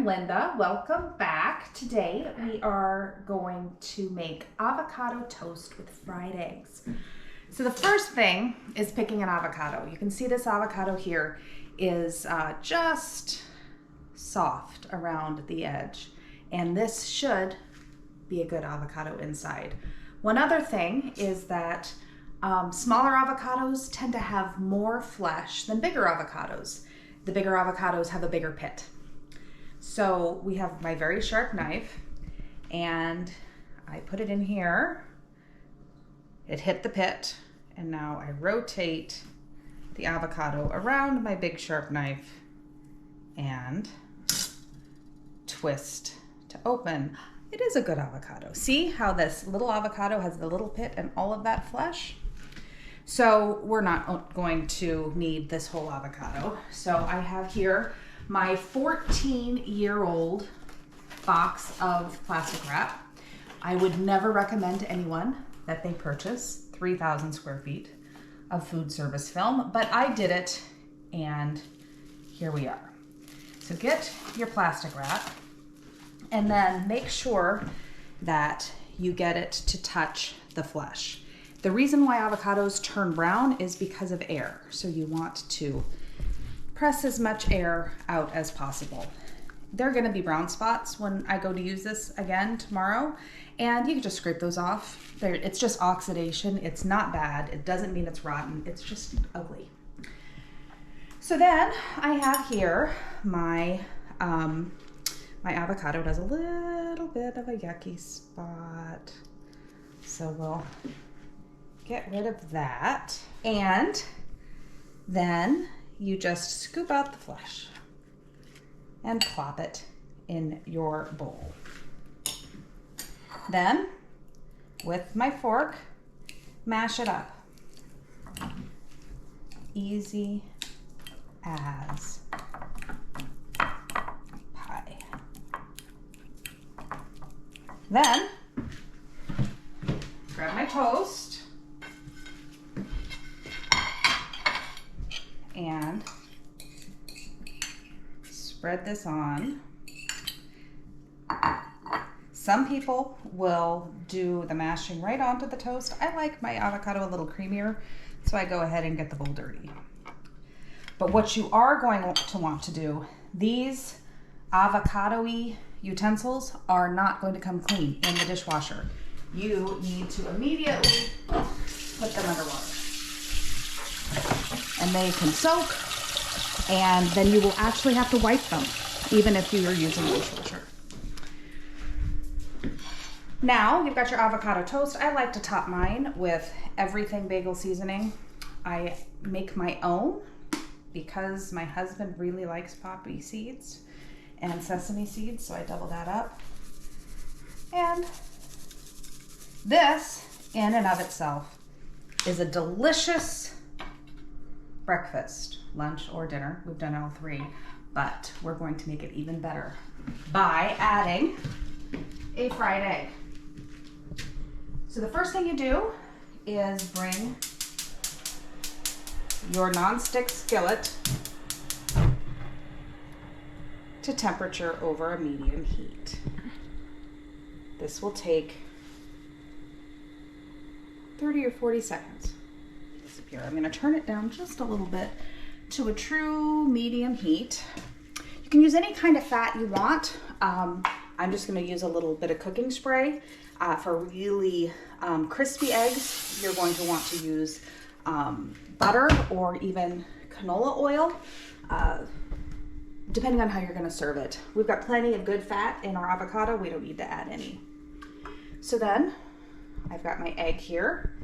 I'm Linda. Welcome back. Today we are going to make avocado toast with fried eggs. So the first thing is picking an avocado. You can see this avocado here is just soft around the edge, and this should be a good avocado inside. One other thing is that smaller avocados tend to have more flesh than bigger avocados. The bigger avocados have a bigger pit. So we have my very sharp knife, and I put it in here. It hit the pit, and now I rotate the avocado around my big sharp knife and twist to open. It is a good avocado. See how this little avocado has the little pit and all of that flesh? So we're not going to need this whole avocado. So I have here my 14-year-old box of plastic wrap. I would never recommend to anyone that they purchase 3,000 square feet of food service film, but I did it, and here we are. So get your plastic wrap, and then make sure that you get it to touch the flesh. The reason why avocados turn brown is because of air. So you want to press as much air out as possible. There are gonna be brown spots when I go to use this again tomorrow, and you can just scrape those off. It's just oxidation. It's not bad. It doesn't mean it's rotten. It's just ugly. So then I have here my avocado. It has a little bit of a yucky spot. So we'll get rid of that. And then you just scoop out the flesh and plop it in your bowl. Then, with my fork, mash it up. Easy as pie. Then, grab my toast and spread this on. Some people will do the mashing right onto the toast. I like my avocado a little creamier, so I go ahead and get the bowl dirty. But what you are going to want to do, these avocado-y utensils are not going to come clean in the dishwasher. You need to immediately put them underwater. And they can soak, and then you will actually have to wipe them, even if you are using a dishwasher. Now you've got your avocado toast. I like to top mine with everything bagel seasoning. I make my own because my husband really likes poppy seeds and sesame seeds, so I double that up. And this, in and of itself, is a delicious breakfast, lunch, or dinner. We've done all three, but we're going to make it even better by adding a fried egg. So the first thing you do is bring your nonstick skillet to temperature over a medium heat. This will take 30 or 40 seconds. I'm going to turn it down just a little bit to a true medium heat. You can use any kind of fat you want. I'm just going to use a little bit of cooking spray. For really crispy eggs, you're going to want to use butter or even canola oil, depending on how you're going to serve it. We've got plenty of good fat in our avocado. We don't need to add any. So then I've got my egg here.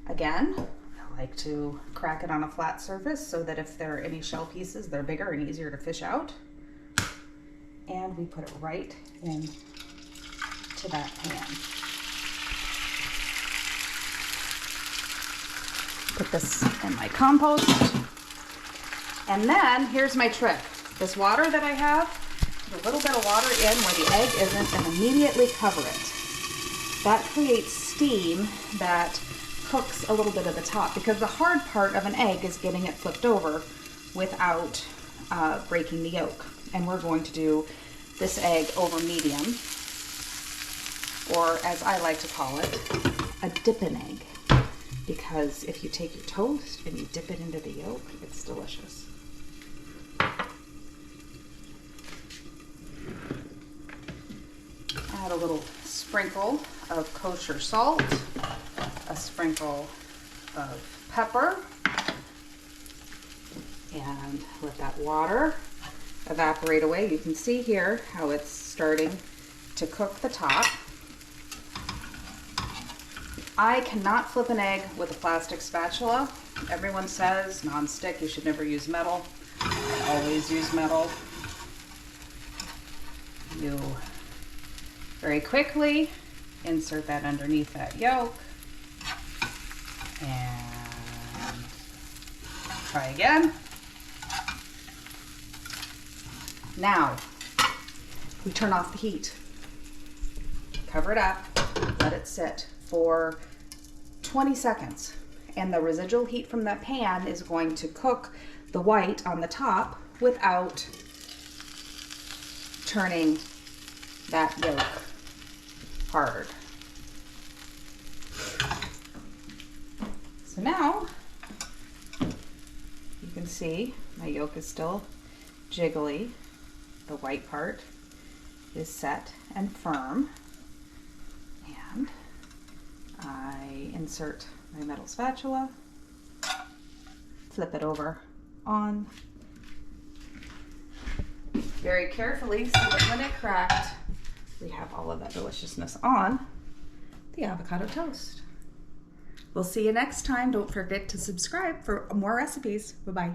Again, I like to crack it on a flat surface so that if there are any shell pieces, they're bigger and easier to fish out. And we put it right in to that pan. Put this in my compost. And then here's my trick. This water that I have, put a little bit of water in where the egg isn't and immediately cover it. That creates steam that cooks a little bit of the top, because the hard part of an egg is getting it flipped over without breaking the yolk. And we're going to do this egg over medium, or as I like to call it, a dipping egg. Because if you take your toast and you dip it into the yolk, it's delicious. Add a little sprinkle of kosher salt, a sprinkle of pepper, and let that water evaporate away. You can see here how it's starting to cook the top. I cannot flip an egg with a plastic spatula. Everyone says non-stick, you should never use metal. I always use metal. You very quickly insert that underneath that yolk and try again. Now, we turn off the heat. Cover it up, let it sit for 20 seconds. And the residual heat from that pan is going to cook the white on the top without turning that yolk hard. So now, you can see my yolk is still jiggly. The white part is set and firm. And I insert my metal spatula, flip it over on very carefully so that when it cracked, we have all of that deliciousness on the avocado toast. We'll see you next time. Don't forget to subscribe for more recipes. Bye-bye.